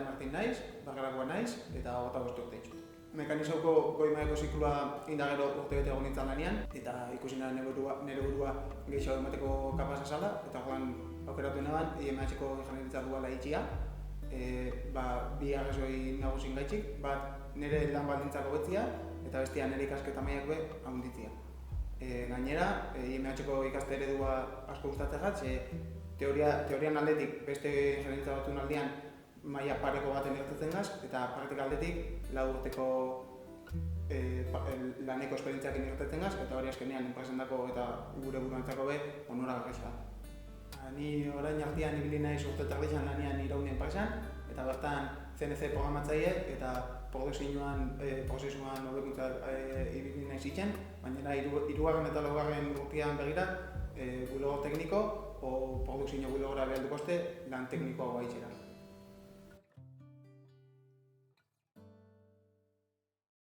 Andrea Martin naiz, Bagarakoa naiz, eta 25 urte ditut. Mekanizauko goi mailako ziklua indagero urte bete egon nintzen lanean, eta ikusi nire burua gehiago emateko kapasa zala, eta joan aukeratu neban, IMH-ko ingenieritza duala itxia. Bi arrazoi nagusin gaitxik, bat nire lan baldintzak hobetzia, eta bestia nire ikasketa mailak handitzia. Gainera, IMH-ko ikaste eredua asko gustatzegat, teorian aldetik beste ingenieritza batzuen aldean maila pareko baten irtetzen gaz, eta praktika aldetik 4 urteko laneko esperientziak irtetzen gaz, eta hori azkenean enpresendako eta gure buruantzako onoragarria. Ni orain artean ibili naiz urte tardexan lanean Irauni enpresan, eta bertan CNC programatzaile eta produkzioan prozesuan hobekuntza ibili naiz itzen, baina hirugarren eta laugarren urtean begira bulego tekniko o produkzio bulogora behalduko lan teknikoa gaitxera.